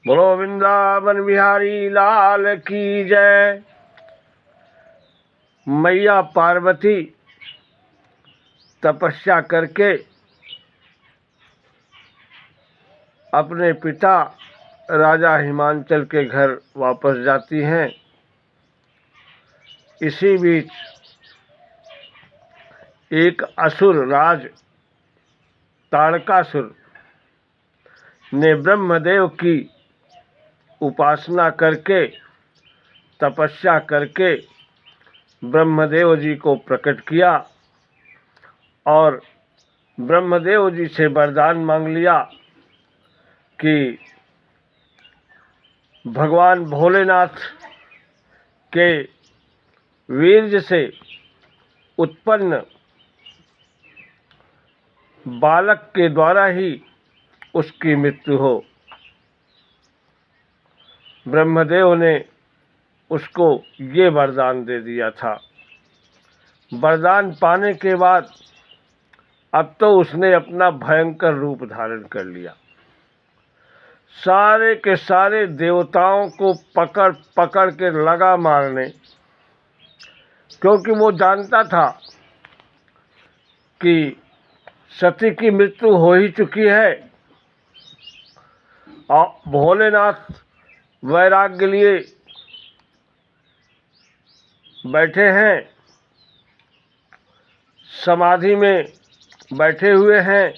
बोलो वृंदावन बिहारी लाल की जय। मैया पार्वती तपस्या करके अपने पिता राजा हिमांचल के घर वापस जाती हैं। इसी बीच एक असुर राज ताड़कासुर ने ब्रह्मदेव की उपासना करके तपस्या करके ब्रह्मदेव जी को प्रकट किया और ब्रह्मदेव जी से वरदान मांग लिया कि भगवान भोलेनाथ के वीर्य से उत्पन्न बालक के द्वारा ही उसकी मृत्यु हो। ब्रह्मदेव ने उसको ये वरदान दे दिया था। वरदान पाने के बाद अब तो उसने अपना भयंकर रूप धारण कर लिया। सारे के सारे देवताओं को पकड़ पकड़ के लगा मारने, क्योंकि वो जानता था कि सती की मृत्यु हो ही चुकी है और भोलेनाथ वैराग्य लिए बैठे हैं, समाधि में बैठे हुए हैं।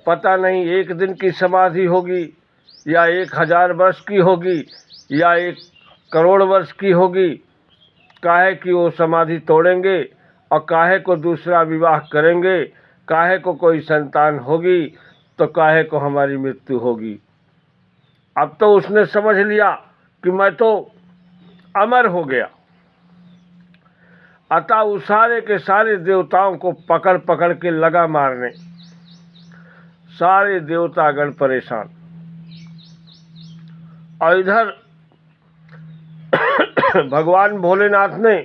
पता नहीं एक दिन की समाधि होगी या 1000 वर्ष की होगी या 1 करोड़ वर्ष की होगी। काहे कि वो समाधि तोड़ेंगे और काहे को दूसरा विवाह करेंगे, काहे को कोई संतान होगी तो काहे को हमारी मृत्यु होगी। अब तो उसने समझ लिया कि मैं तो अमर हो गया। अतः उस सारे के सारे देवताओं को पकड़ पकड़ के लगा मारने। सारे देवतागण परेशान। और इधर भगवान भोलेनाथ ने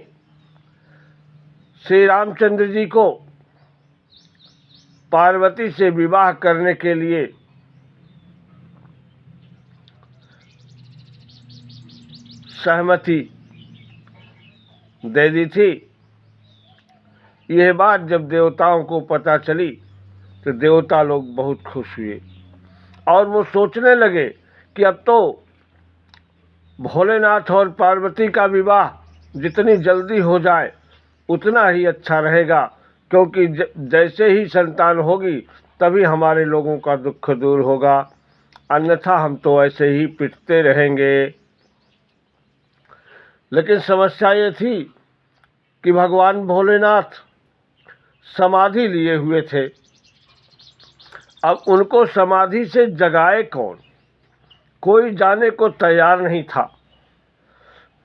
श्री रामचंद्र जी को पार्वती से विवाह करने के लिए सहमति दे दी थी। यह बात जब देवताओं को पता चली तो देवता लोग बहुत खुश हुए और वो सोचने लगे कि अब तो भोलेनाथ और पार्वती का विवाह जितनी जल्दी हो जाए उतना ही अच्छा रहेगा, क्योंकि जैसे ही संतान होगी तभी हमारे लोगों का दुख दूर होगा, अन्यथा हम तो ऐसे ही पिटते रहेंगे। लेकिन समस्या ये थी कि भगवान भोलेनाथ समाधि लिए हुए थे। अब उनको समाधि से जगाए कौन? कोई जाने को तैयार नहीं था।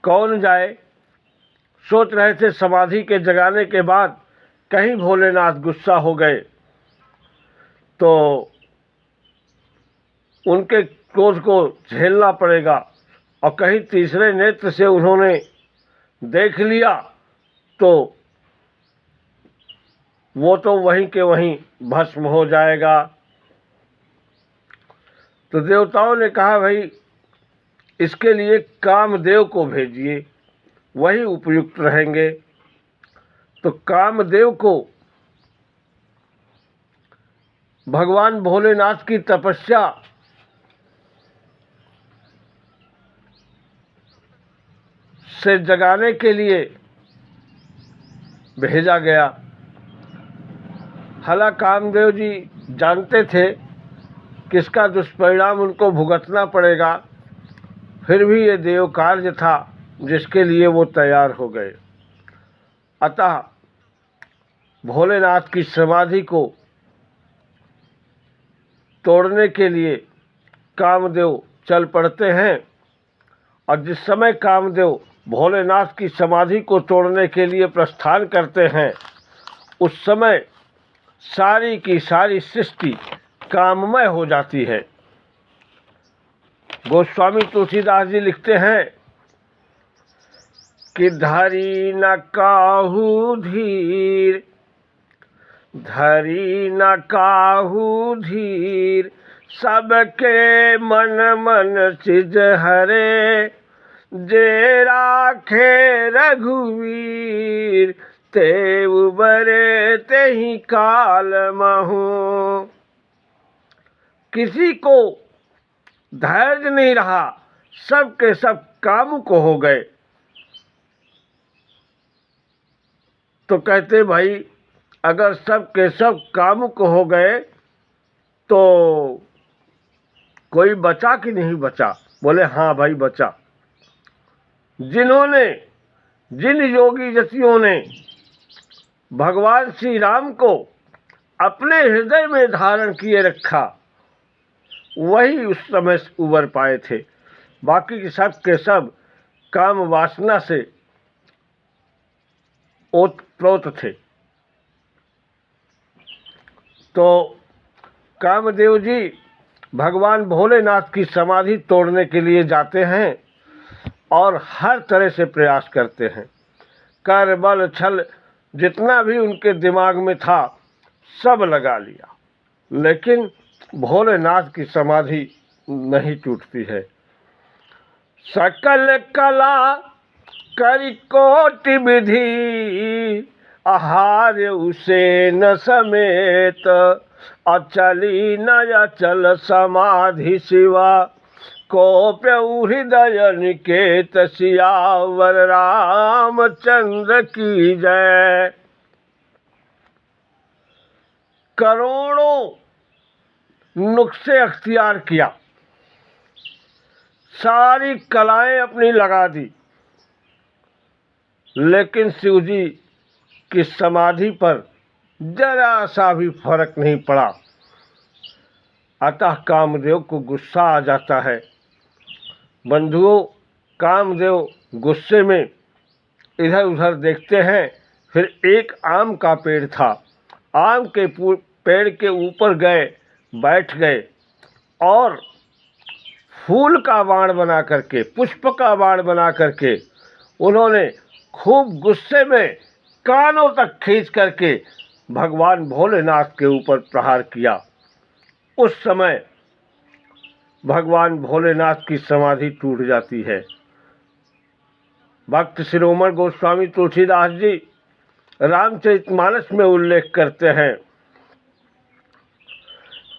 कौन जाए? सोच रहे थे समाधि के जगाने के बाद कहीं भोलेनाथ गुस्सा हो गए तो उनके क्रोध को झेलना पड़ेगा और कहीं तीसरे नेत्र से उन्होंने देख लिया तो वो तो वहीं के वहीं भस्म हो जाएगा। तो देवताओं ने कहा, भाई इसके लिए कामदेव को भेजिए, वही उपयुक्त रहेंगे। तो कामदेव को भगवान भोलेनाथ की तपस्या से जगाने के लिए भेजा गया। हालांकि कामदेव जी जानते थे कि इसका दुष्परिणाम उनको भुगतना पड़ेगा, फिर भी ये देव कार्य था जिसके लिए वो तैयार हो गए। अतः भोलेनाथ की समाधि को तोड़ने के लिए कामदेव चल पड़ते हैं और जिस समय कामदेव भोलेनाथ की समाधि को तोड़ने के लिए प्रस्थान करते हैं उस समय सारी की सारी सृष्टि काममय हो जाती है। गोस्वामी तुलसीदास जी लिखते हैं कि धरी न काहू धीर, धरी न काहू धीर, सबके मन मन सिज हरे, जे राखे रघुवीर, ते उबरे ते ही काल महू। किसी को धैर्य नहीं रहा, सब के सब कामुक हो गए। तो कहते भाई अगर सब के सब कामुक हो गए तो कोई बचा कि नहीं बचा? बोले हाँ भाई बचा। जिन योगी जतियों ने भगवान श्री राम को अपने हृदय में धारण किए रखा, वही उस समय उबर पाए थे। बाकी के सब काम वासना से ओतप्रोत थे। तो कामदेव जी भगवान भोलेनाथ की समाधि तोड़ने के लिए जाते हैं और हर तरह से प्रयास करते हैं। कर बल छल जितना भी उनके दिमाग में था सब लगा लिया, लेकिन भोलेनाथ की समाधि नहीं टूटती है। सकल कला करी कोटि विधि, आहार उसे न समेत, अचली न अचल समाधि शिवा, कोप्यऊ हृदय निकेत, सियावर रामचंद्र की जय। करोड़ों नुस्खे अख्तियार किया, सारी कलाएं अपनी लगा दी, लेकिन शिव जी की समाधि पर जरा सा भी फर्क नहीं पड़ा। अतः कामदेव को गुस्सा आ जाता है। बंधुओं, कामदेव गुस्से में इधर उधर देखते हैं। फिर एक आम का पेड़ था, आम के पेड़ के ऊपर गए, बैठ गए और फूल का बाण बना करके, पुष्प का बाण बना करके उन्होंने खूब गुस्से में कानों तक खींच करके भगवान भोलेनाथ के ऊपर प्रहार किया। उस समय भगवान भोलेनाथ की समाधि टूट जाती है। भक्त शिरोमणि गोस्वामी तुलसीदास जी रामचरितमानस में उल्लेख करते हैं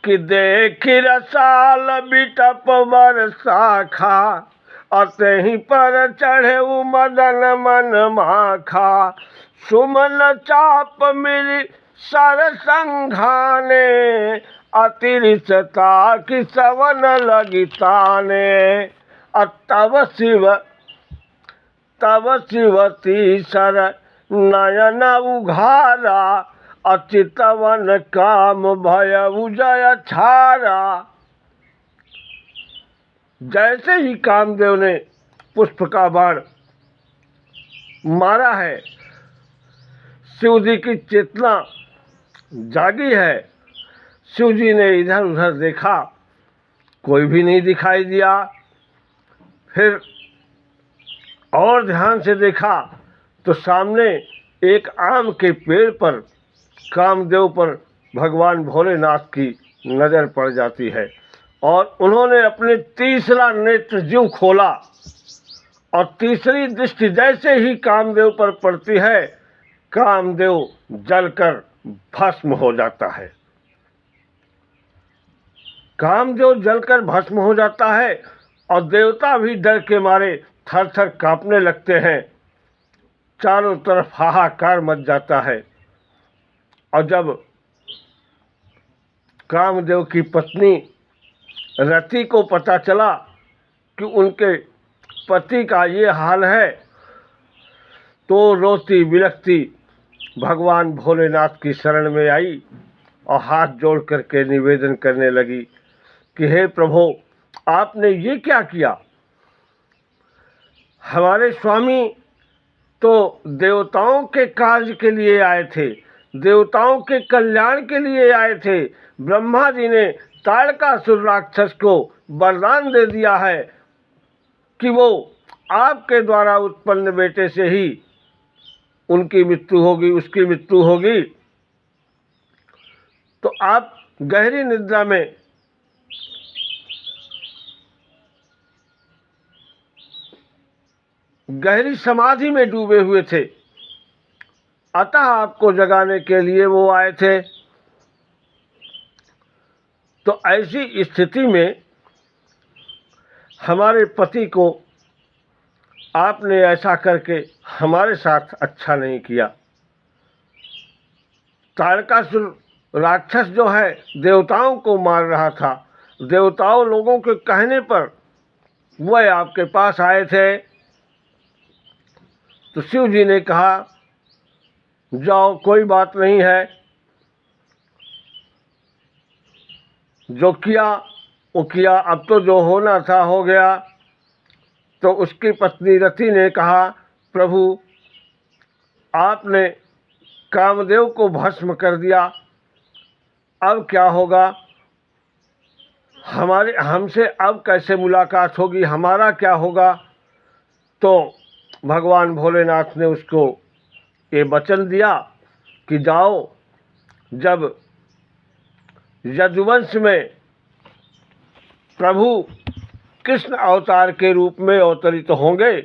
कि देखि रसाल बिटप बर शाखा, अतहि पर चढ़े मदन मन माखा, सुमन चाप मिली सर संघाने, अतिरिचता की सवन लगिताने, तब शिवती सर नयन उघारा, अचितवन काम भय उजय छारा। जैसे ही कामदेव ने पुष्प का बाण मारा है, शिव जी की चेतना जागी है। शिव जी ने इधर उधर देखा, कोई भी नहीं दिखाई दिया। फिर और ध्यान से देखा तो सामने एक आम के पेड़ पर कामदेव पर भगवान भोलेनाथ की नज़र पड़ जाती है और उन्होंने अपने तीसरा नेत्र ज्यों खोला और तीसरी दृष्टि जैसे ही कामदेव पर पड़ती है, कामदेव जलकर भस्म हो जाता है। कामदेव जलकर भस्म हो जाता है और देवता भी डर के मारे थर थर कांपने लगते हैं। चारों तरफ हाहाकार मच जाता है। और जब कामदेव की पत्नी रति को पता चला कि उनके पति का ये हाल है, तो रोती बिलखती भगवान भोलेनाथ की शरण में आई और हाथ जोड़ करके निवेदन करने लगी कि हे प्रभु, आपने ये क्या किया? हमारे स्वामी तो देवताओं के कार्य के लिए आए थे, देवताओं के कल्याण के लिए आए थे। ब्रह्मा जी ने ताड़कासुर राक्षस को वरदान दे दिया है कि वो आपके द्वारा उत्पन्न बेटे से ही उनकी मृत्यु होगी, उसकी मृत्यु होगी। तो आप गहरी निद्रा में गहरी समाधि में डूबे हुए थे, अतः आपको जगाने के लिए वो आए थे। तो ऐसी स्थिति में हमारे पति को आपने ऐसा करके हमारे साथ अच्छा नहीं किया। तारकासुर राक्षस जो है देवताओं को मार रहा था, देवताओं लोगों के कहने पर वह आपके पास आए थे। तो शिव जी ने कहा जाओ, कोई बात नहीं है, जो किया वो किया, अब तो जो होना था हो गया। तो उसकी पत्नी रति ने कहा प्रभु आपने कामदेव को भस्म कर दिया, अब क्या होगा, हमसे अब कैसे मुलाकात होगी, हमारा क्या होगा। तो भगवान भोलेनाथ ने उसको ये वचन दिया कि जाओ, जब यदुवंश में प्रभु कृष्ण अवतार के रूप में अवतरित होंगे,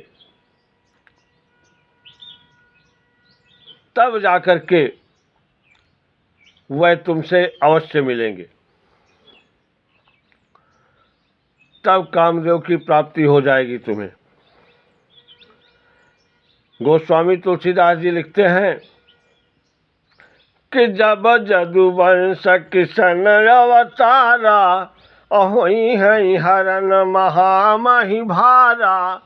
तब जाकर के वह तुमसे अवश्य मिलेंगे, तब कामदेव की प्राप्ति हो जाएगी तुम्हें। गोस्वामी तुलसीदास जी लिखते हैं कि जब यदुवंश किशन अवतारा, अहोई है हरन महामहि भारा,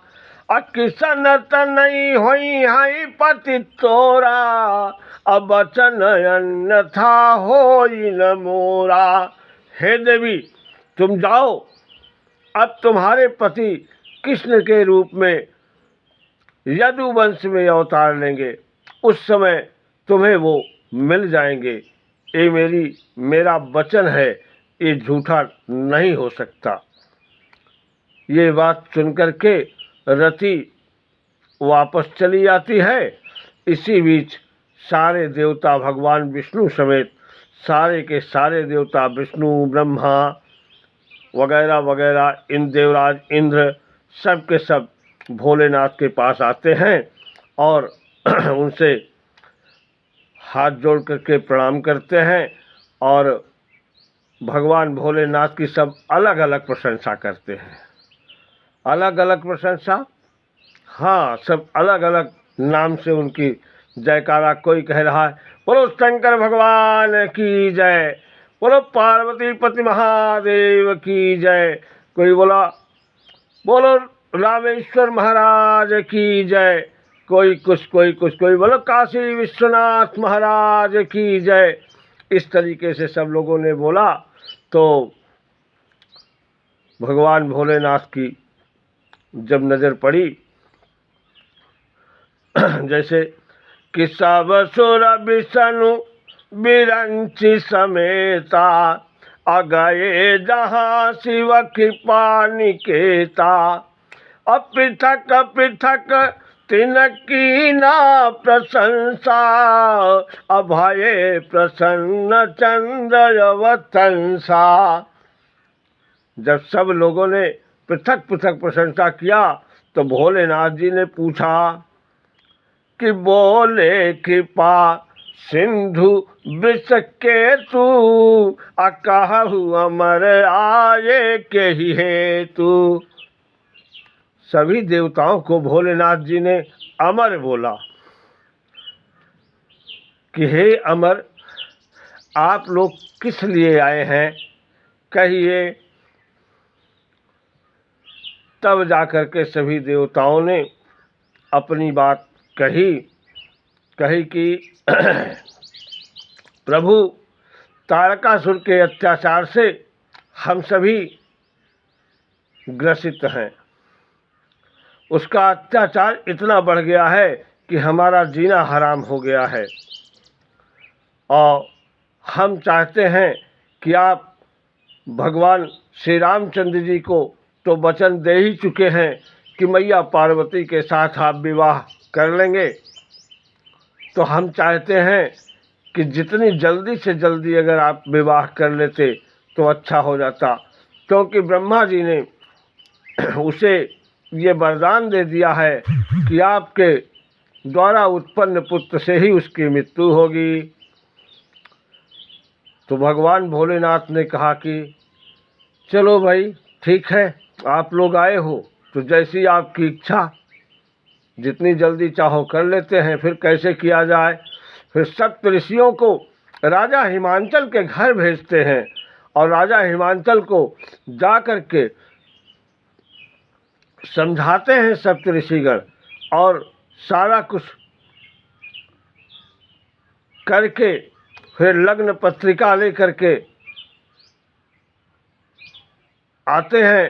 किशन तनई होई है पति तोरा, अब वचन अन्यथा होई न मोरा। हे देवी तुम जाओ, अब तुम्हारे पति कृष्ण के रूप में यदुवंश में अवतार लेंगे, उस समय तुम्हें वो मिल जाएंगे। ये मेरा वचन है, ये झूठा नहीं हो सकता। ये बात सुनकर के रति वापस चली जाती है। इसी बीच सारे देवता भगवान विष्णु समेत सारे के सारे देवता, विष्णु ब्रह्मा वगैरह वगैरह, इन देवराज इंद्र, सब के सब भोलेनाथ के पास आते हैं और उनसे हाथ जोड़ करके प्रणाम करते हैं और भगवान भोलेनाथ की सब अलग अलग प्रशंसा करते हैं। अलग अलग प्रशंसा, हाँ, सब अलग अलग नाम से उनकी जयकारा। कोई कह रहा है बोलो शंकर भगवान की जय, बोलो पार्वती पति महादेव की जय, कोई बोला बोलो रामेश्वर महाराज की जय, कोई कुछ कोई बोलो काशी विश्वनाथ महाराज की जय। इस तरीके से सब लोगों ने बोला। तो भगवान भोलेनाथ की जब नज़र पड़ी, जैसे कि सब सुर विष्णु बिरंची समेता, अगये जहाँ शिव कृपा निकेता, अपृथक पृथक तिनकी ना प्रशंसा, अभये प्रसन्न चंद्र वतंसा। जब सब लोगों ने पृथक पृथक प्रशंसा किया तो भोलेनाथ जी ने पूछा कि बोले कृपा सिंधु वृष के तू, अकहु अमर आये के ही हेतु। सभी देवताओं को भोलेनाथ जी ने अमर बोला कि हे अमर, आप लोग किस लिए आए हैं, कहिए। तब जाकर के सभी देवताओं ने अपनी बात कही कि प्रभु तारकासुर के अत्याचार से हम सभी ग्रसित हैं। उसका अत्याचार इतना बढ़ गया है कि हमारा जीना हराम हो गया है और हम चाहते हैं कि आप भगवान श्री रामचंद्र जी को तो वचन दे ही चुके हैं कि मैया पार्वती के साथ आप विवाह कर लेंगे। तो हम चाहते हैं कि जितनी जल्दी से जल्दी अगर आप विवाह कर लेते तो अच्छा हो जाता। क्योंकि ब्रह्मा जी ने उसे ये वरदान दे दिया है कि आपके द्वारा उत्पन्न पुत्र से ही उसकी मृत्यु होगी। तो भगवान भोलेनाथ ने कहा कि चलो भाई ठीक है, आप लोग आए हो तो जैसी आपकी इच्छा, जितनी जल्दी चाहो कर लेते हैं, फिर कैसे किया जाए। फिर सप्त ऋषियों को राजा हिमांचल के घर भेजते हैं और राजा हिमांचल को जा कर के समझाते हैं सप्त ऋषिगण, और सारा कुछ करके फिर लग्न पत्रिका ले करके आते हैं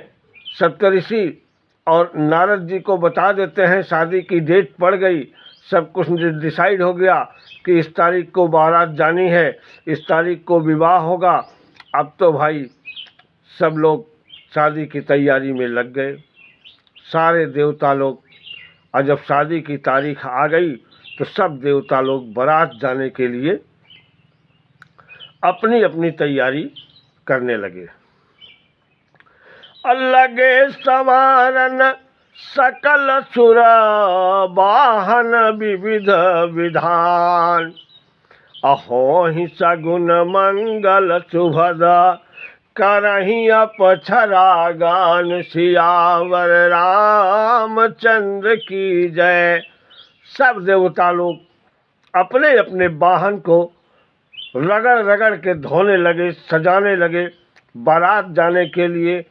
सप्तऋषि और नारद जी को बता देते हैं शादी की डेट पड़ गई, सब कुछ डिसाइड हो गया कि इस तारीख को बारात जानी है, इस तारीख को विवाह होगा। अब तो भाई सब लोग शादी की तैयारी में लग गए, सारे देवता लोग। और जब शादी की तारीख आ गई तो सब देवता लोग बारात जाने के लिए अपनी अपनी तैयारी करने लगे। लगे सवारन सकल सुर वाहन विविध विधान, अहो ही सगुन मंगल सुभद करही अपछरा गान, सियावर रामचंद्र की जय। सब देवता लोग अपने अपने वाहन को रगड़ रगड़ के धोने लगे, सजाने लगे बारात जाने के लिए।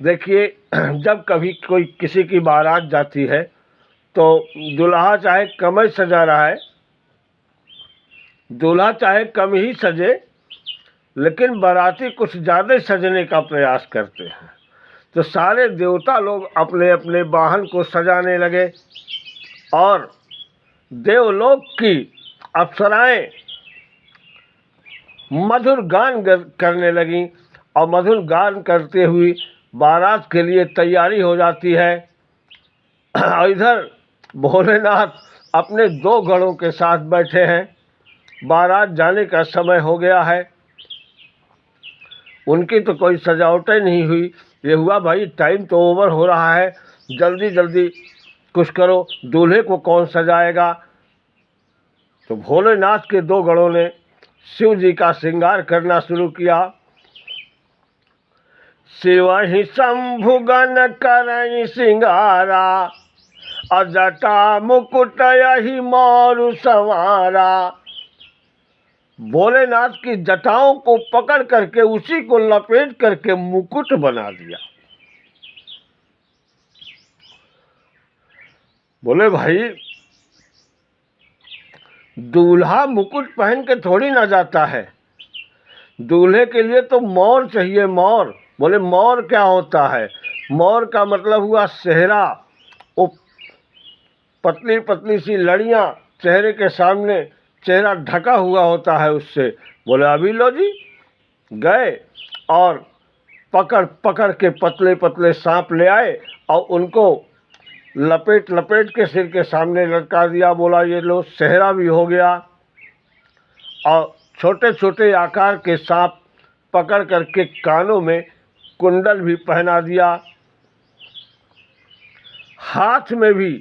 देखिए, जब कभी कोई किसी की बारात जाती है तो दूल्हा चाहे कम ही सजा रहा है, दूल्हा चाहे कम ही सजे, लेकिन बाराती कुछ ज़्यादा सजने का प्रयास करते हैं। तो सारे देवता लोग अपने अपने वाहन को सजाने लगे और देवलोक की अप्सराएं मधुर गान करने लगीं और मधुर गान करते हुए बारात के लिए तैयारी हो जाती है। और इधर भोलेनाथ अपने 2 गणों के साथ बैठे हैं, बारात जाने का समय हो गया है। उनकी तो कोई सजावट ही नहीं हुई। ये हुआ भाई टाइम तो ओवर हो रहा है, जल्दी जल्दी कुछ करो, दूल्हे को कौन सजाएगा। तो भोलेनाथ के 2 गणों ने शिव जी का श्रृंगार करना शुरू किया। शिव ही शंभुगन करई श्रृंगारा, अजटा मुकुट यही मोरु संवारा। भोलेनाथ की जटाओं को पकड़ करके उसी को लपेट करके मुकुट बना दिया। बोले भाई, दूल्हा मुकुट पहन के थोड़ी ना जाता है, दूल्हे के लिए तो मोर चाहिए, मोर। बोले मोर क्या होता है? मोर का मतलब हुआ सेहरा, वो पतली पतली सी लड़ियाँ चेहरे के सामने, चेहरा ढका हुआ होता है उससे। बोले अभी लो जी। गए और पकड़ पकड़ के पतले पतले सांप ले आए और उनको लपेट लपेट के सिर के सामने लटका दिया। बोला ये लो, सेहरा भी हो गया। और छोटे छोटे आकार के सांप पकड़ करके कानों में कुंडल भी पहना दिया, हाथ में भी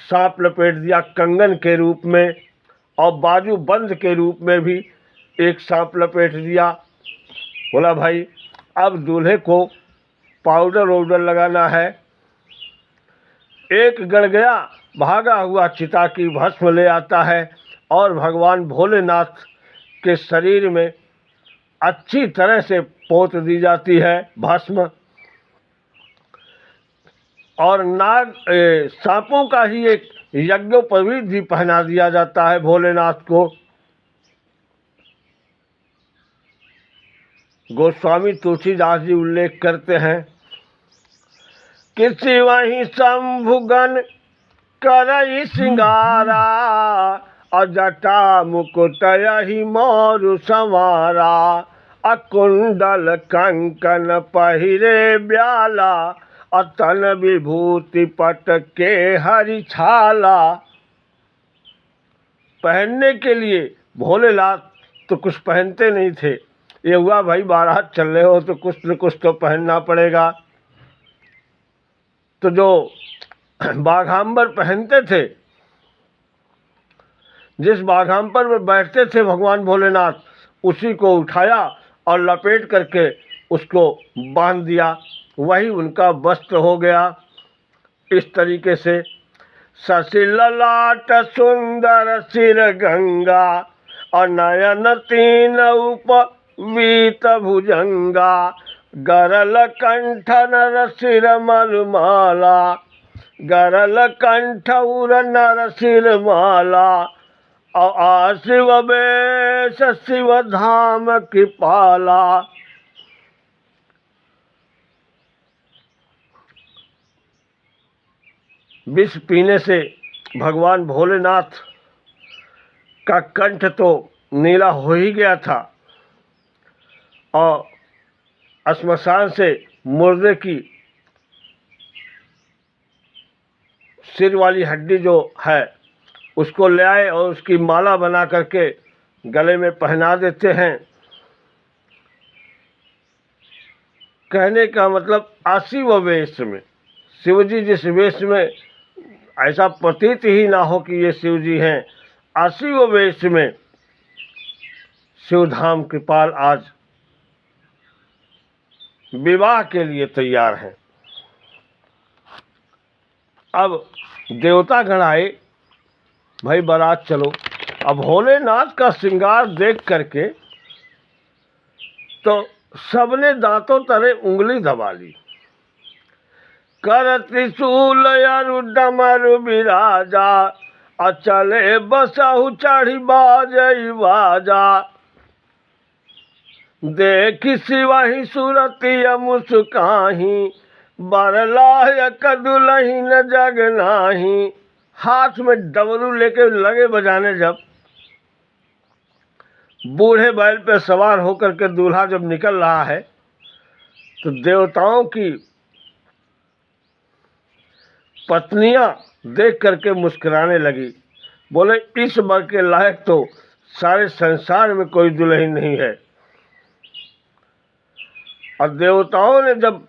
सांप लपेट दिया कंगन के रूप में, और बाजू बंद के रूप में भी एक सांप लपेट दिया। बोला भाई अब दूल्हे को पाउडर वाउडर लगाना है। एक गण गया, भागा हुआ चिता की भस्म ले आता है और भगवान भोलेनाथ के शरीर में अच्छी तरह से पोत दी जाती है भस्म। और नाग सांपों का ही एक यज्ञोपवीत भी पहना दिया जाता है भोलेनाथ को। गोस्वामी तुलसीदास जी उल्लेख करते हैं कि शिवहि शंभुगन करई श्रृंगारा, अजटा मुकुट यही मोरु संवारा। अकुंडल कंकन पहिरे ब्याला, अतन विभूति पट के हरि छाला। पहनने के लिए भोलेनाथ तो कुछ पहनते नहीं थे, ये हुआ भाई बारात चल रहे हो तो कुछ न कुछ तो पहनना पड़ेगा। तो जो बाघांबर पहनते थे, जिस बाघांबर में बैठते थे भगवान भोलेनाथ, उसी को उठाया और लपेट करके उसको बांध दिया, वही उनका वस्त्र हो गया। इस तरीके से शशि ललाट सुंदर सिर गंगा, और नयन तीन उपवीत भुजंगा, गरल कंठ नर शिर मलमाला, गरल कंठ उर नर शिर माला, शिव बेश शिव धाम कृपाला। विष पीने से भगवान भोलेनाथ का कंठ तो नीला हो ही गया था, और श्मशान से मुर्दे की सिर वाली हड्डी जो है उसको ले आए और उसकी माला बना करके गले में पहना देते हैं। कहने का मतलब आशिव वेश में, शिवजी जिस वेश में, ऐसा प्रतीत ही ना हो कि ये शिवजी हैं, आशिव वेश में शिवधाम कृपाल आज विवाह के लिए तैयार हैं। अब देवता गण आए, भाई बारात चलो। अब भोलेनाथ का श्रृंगार देख करके तो सबने दांतों तले उंगली दबा ली। कर त्रिशूल अरु डमरु बिराजा, अचले बसहु चढ़ी बाजई बाजा, देखी सिवहि सुरतिय मुस्काही, बरलायक दुलहिन जग नाही। हाथ में डमरू लेके लगे बजाने। जब बूढ़े बैल पे सवार होकर के दूल्हा जब निकल रहा है तो देवताओं की पत्नियां देख करके मुस्कुराने लगी, बोले इस वर के लायक तो सारे संसार में कोई दुल्हन नहीं है। और देवताओं ने जब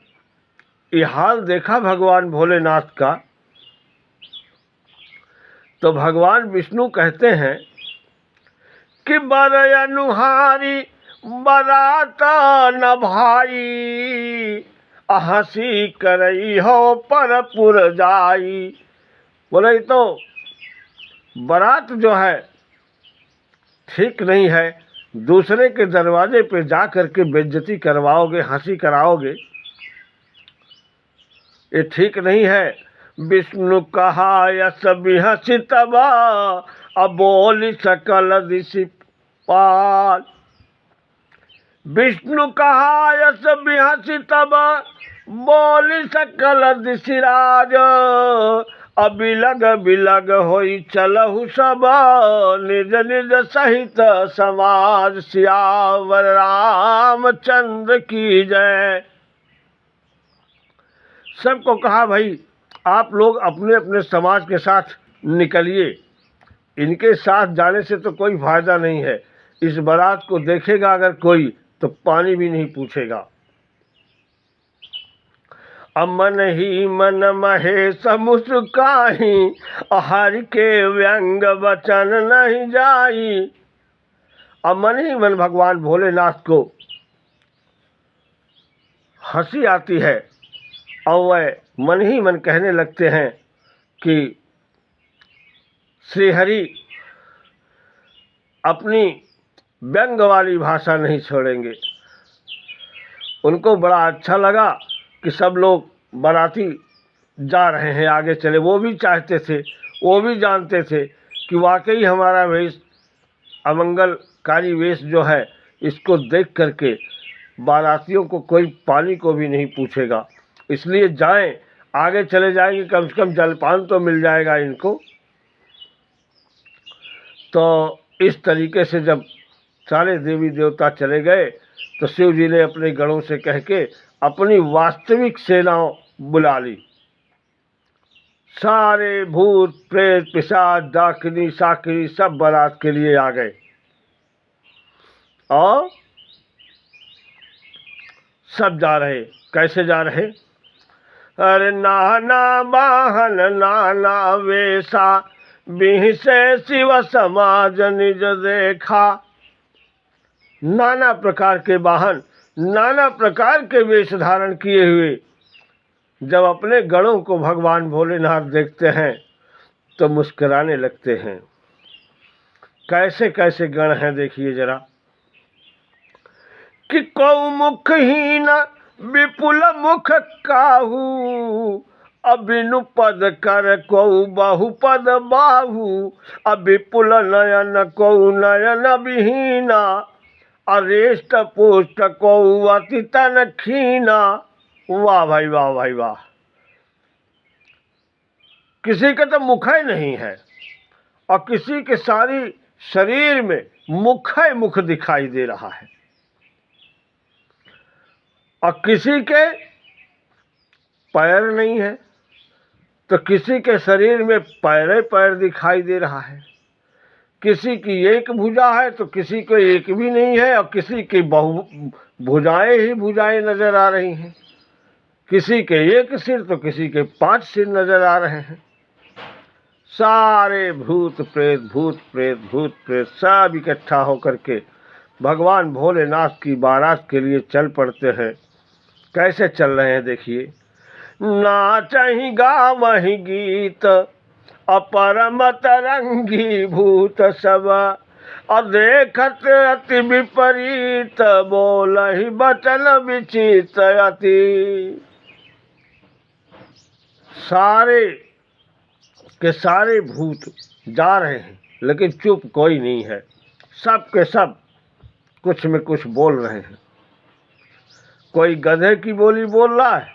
ये हाल देखा भगवान भोलेनाथ का, तो भगवान विष्णु कहते हैं कि बर अनुहारी बरात न भाई, हंसी करई हो पर पुर जाई। बोले तो बारात जो है ठीक नहीं है, दूसरे के दरवाजे पे जा करके बेइज्जती करवाओगे, हंसी कराओगे, ये ठीक नहीं है। विष्णु कहा यस बिहसी तबा, अब बोली सकल दिशि पाल। विष्णु कहा यस बिहसी तबा, बोली सकल दिशि राज, अबिलग बिलग होई चलहु सब, निज निज सहित समाज। सियावर रामचंद्र की जय। सबको कहा भाई आप लोग अपने अपने समाज के साथ निकलिए, इनके साथ जाने से तो कोई फायदा नहीं है। इस बारात को देखेगा अगर कोई तो पानी भी नहीं पूछेगा। अमन ही मन महेश मुस्काही, हर के व्यंग वचन नहीं जाई। अमन ही मन भगवान भोलेनाथ को हंसी आती है और वह मन ही मन कहने लगते हैं कि श्री हरि अपनी व्यंग वाली भाषा नहीं छोड़ेंगे। उनको बड़ा अच्छा लगा कि सब लोग बाराती जा रहे हैं, आगे चले। वो भी चाहते थे, वो भी जानते थे कि वाकई हमारा वेश, अमंगलकारी वेश जो है, इसको देख करके बारातियों को कोई पानी को भी नहीं पूछेगा। इसलिए जाएं, आगे चले जाएंगे, कम से कम जलपान तो मिल जाएगा इनको। तो इस तरीके से जब सारे देवी देवता चले गए तो शिव जी ने अपने गणों से कह के अपनी वास्तविक सेनाओं बुला ली। सारे भूत प्रेत पिशाच डाकिनी शाकिनी सब बारात के लिए आ गए। और सब जा रहे। कैसे जा रहे? अरे नाना वाहन नाना वेशा, बिहसे शिव समाज निज देखा। नाना प्रकार के वाहन, नाना प्रकार के वेश धारण किए हुए जब अपने गणों को भगवान भोलेनाथ देखते हैं तो मुस्कुराने लगते हैं। कैसे कैसे गण हैं देखिए जरा। कि कौ मुखहीन विपुल मुख काहू, अबिनु पद कर कौ बहुपद बाहू। अविपुल नयन कौ नयन विहीना, अरेष्ट पुष्ट कौ अति तन खीना। वाह भाई वाह भाई वाह। किसी का तो मुख ही नहीं है और किसी के सारी शरीर में मुख ही मुख दिखाई दे रहा है, और किसी के पैर नहीं है तो किसी के शरीर में पैर ही पैर दिखाई दे रहा है। किसी की एक भुजा है तो किसी को एक भी नहीं है, और किसी की बहु भुजाएं ही भुजाएं नजर आ रही हैं। किसी के एक सिर तो किसी के 5 सिर नजर आ रहे हैं। सारे भूत प्रेत सब इकट्ठा होकर के भगवान भोलेनाथ की बारात के लिए चल पड़ते हैं। कैसे चल रहे हैं देखिए। नाचहि गावहि गीत, अपरम तरंगी भूत सब, अदेखत अति विपरीत, बोलहि बचन विचित अति। सारे के सारे भूत जा रहे हैं लेकिन चुप कोई नहीं है। सब के सब कुछ में कुछ बोल रहे हैं। कोई गधे की बोली बोल रहा है,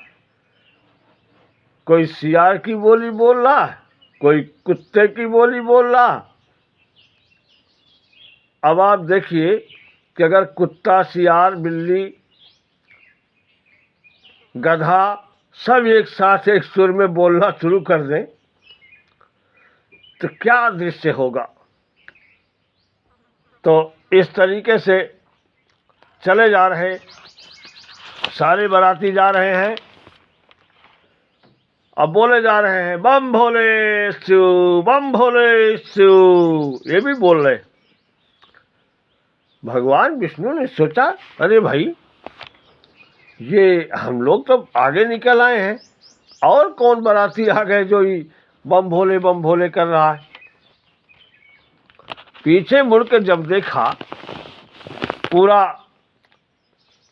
कोई सियार की बोली बोल रहा है, कोई कुत्ते की बोली बोल रहा है। अब आप देखिए कि अगर कुत्ता, सियार, बिल्ली, गधा सब एक साथ एक सुर में बोलना शुरू कर दें तो क्या दृश्य होगा। तो इस तरीके से चले जा रहे, सारे बाराती जा रहे हैं, अब बोले जा रहे हैं बम भोले शिव, बम भोले शिव, ये भी बोल रहे। भगवान विष्णु ने सोचा अरे भाई ये हम लोग तो आगे निकल आए हैं, और कौन बाराती आ गए जो ये बम भोले कर रहा है। पीछे मुड़कर जब देखा पूरा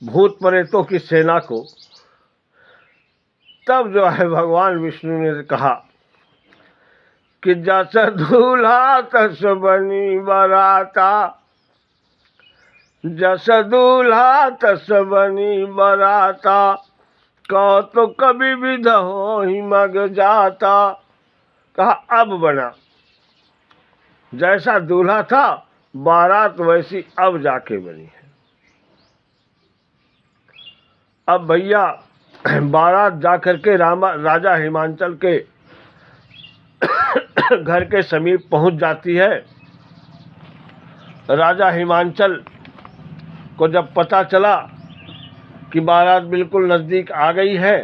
भूत प्रेतों की सेना को, तब जो है भगवान विष्णु ने कहा कि जस दूल्हा तस बनी बराता, जस दूल्हा तस बनी बराता, कहो तो कभी विध हो ही मग जाता। कहा अब बना, जैसा दूल्हा था बारात वैसी अब जाके बनी है। अब भैया बारात जाकर के राजा हिमांचल के घर के समीप पहुंच जाती है। राजा हिमांचल को जब पता चला कि बारात बिल्कुल नज़दीक आ गई है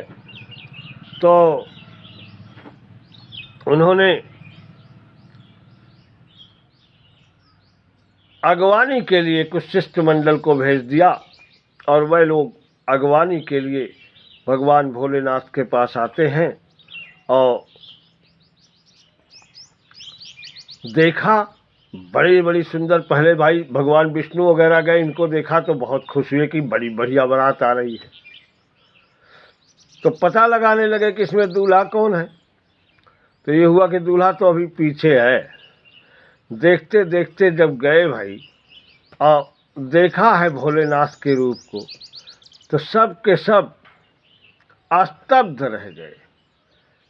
तो उन्होंने अगवानी के लिए कुछ शिष्टमंडल को भेज दिया, और वह लोग अगवानी के लिए भगवान भोलेनाथ के पास आते हैं। और देखा बड़ी बड़ी सुंदर, पहले भाई भगवान विष्णु वगैरह गए, इनको देखा तो बहुत खुश हुए कि बड़ी बढ़िया बारात आ रही है। तो पता लगाने लगे कि इसमें दूल्हा कौन है। तो ये हुआ कि दूल्हा तो अभी पीछे है। देखते देखते जब गए भाई और देखा है भोलेनाथ के रूप को, तो सब के सब स्तब्ध रह गए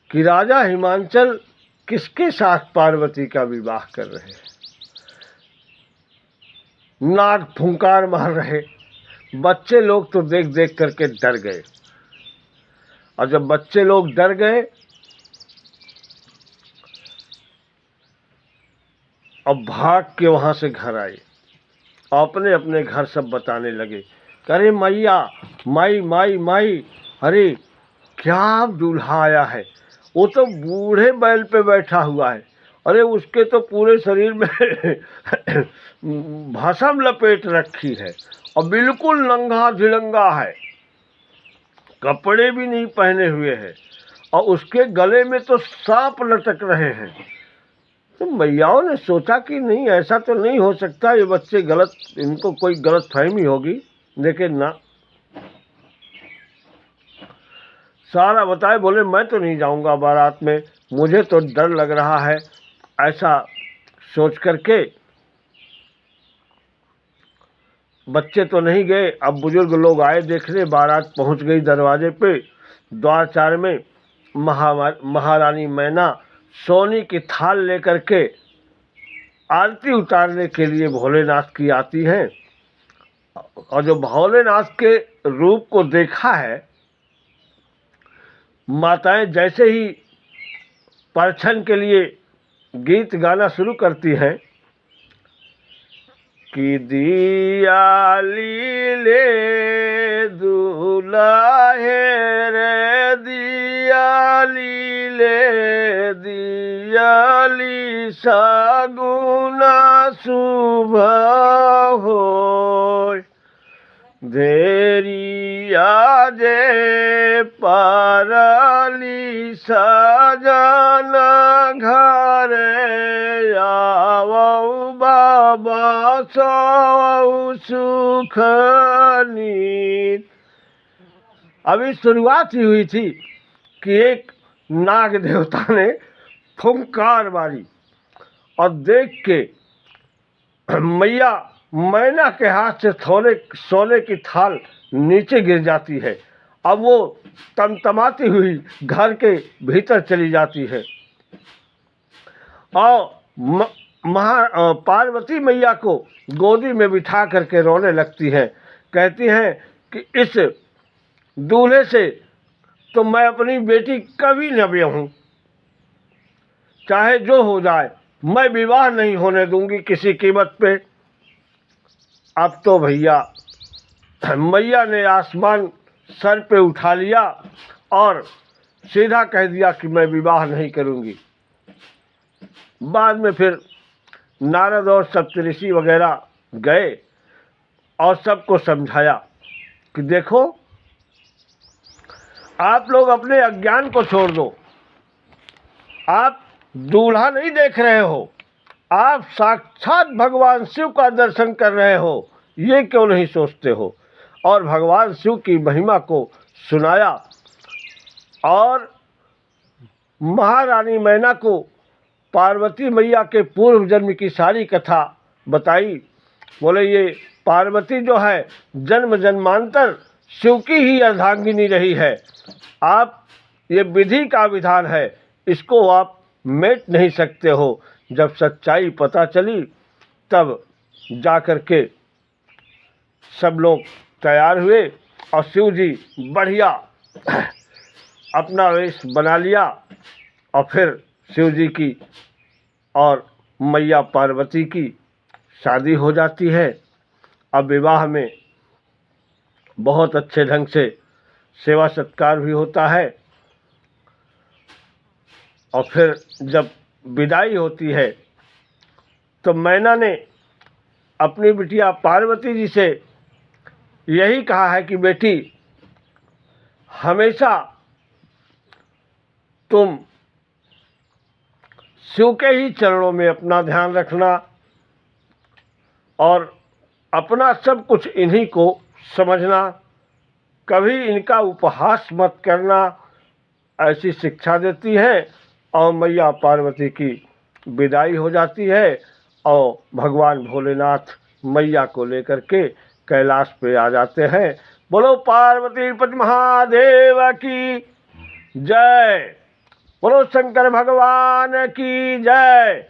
कि राजा हिमांचल किसके साथ पार्वती का विवाह कर रहे हैं। नाग फुंकार मार रहे। बच्चे लोग तो देख देख करके डर गए, और जब बच्चे लोग डर गए अब भाग के वहां से घर आए, अपने अपने घर सब बताने लगे अरे मैया, माई माई माई, अरे क्या दूल्हा आया है, वो तो बूढ़े बैल पे बैठा हुआ है। अरे उसके तो पूरे शरीर में भस्म लपेट रखी है और बिल्कुल नंगा धिड़ंगा है, कपड़े भी नहीं पहने हुए हैं और उसके गले में तो सांप लटक रहे हैं। तो मैयाओं ने सोचा कि नहीं, ऐसा तो नहीं हो सकता, ये बच्चे गलत, इनको कोई गलत फहमी होगी। लेकिन ना, सारा बताए, बोले मैं तो नहीं जाऊंगा बारात में, मुझे तो डर लग रहा है। ऐसा सोच करके बच्चे तो नहीं गए। अब बुजुर्ग लोग आए देखने, बारात पहुंच गई दरवाजे पे। द्वार चार में महारानी मैना सोने की थाल लेकर के आरती उतारने के लिए भोलेनाथ की आती हैं। और जो भोलेनाथ के रूप को देखा है, माताएं जैसे ही परछन के लिए गीत गाना शुरू करती हैं कि दियाली ले दुलाहे रे, दियाली ले दियाली सागुना सुबह हो, देरिया जे पाराली सजना घरे आवौ बाबा सौ सुख नींद। अभी शुरुआत ही हुई थी कि एक नाग देवता ने फुंकार मारी और देख के मैया मैना के हाथ से सोने की थाल नीचे गिर जाती है। अब वो तमतमाती हुई घर के भीतर चली जाती है और पार्वती मैया को गोदी में बिठा करके रोने लगती है। कहती हैं कि इस दूल्हे से तो मैं अपनी बेटी कभी न ब्याहूं, चाहे जो हो जाए, मैं विवाह नहीं होने दूंगी किसी कीमत पे। अब तो भैया मैया ने आसमान सर पे उठा लिया और सीधा कह दिया कि मैं विवाह नहीं करूंगी। बाद में फिर नारद और सप्तऋषि वगैरह गए और सबको समझाया कि देखो, आप लोग अपने अज्ञान को छोड़ दो, आप दूल्हा नहीं देख रहे हो, आप साक्षात भगवान शिव का दर्शन कर रहे हो, ये क्यों नहीं सोचते हो। और भगवान शिव की महिमा को सुनाया और महारानी मैना को पार्वती मैया के पूर्व जन्म की सारी कथा बताई। बोले ये पार्वती जो है जन्म जन्मांतर शिव की ही अर्धांगिनी रही है, आप, ये विधि का विधान है, इसको आप मेट नहीं सकते हो। जब सच्चाई पता चली तब जा कर के सब लोग तैयार हुए और शिव जी बढ़िया अपना वेश बना लिया और फिर शिव जी की और मैया पार्वती की शादी हो जाती है। अब विवाह में बहुत अच्छे ढंग से सेवा सत्कार भी होता है और फिर जब विदाई होती है तो मैना ने अपनी बिटिया पार्वती जी से यही कहा है कि बेटी, हमेशा तुम शिव के ही चरणों में अपना ध्यान रखना और अपना सब कुछ इन्हीं को समझना, कभी इनका उपहास मत करना, ऐसी शिक्षा देती है। और मैया पार्वती की विदाई हो जाती है और भगवान भोलेनाथ मैया को लेकर के कैलाश पे आ जाते हैं। बोलो पार्वती पति महादेव की जय, बोलो शंकर भगवान की जय।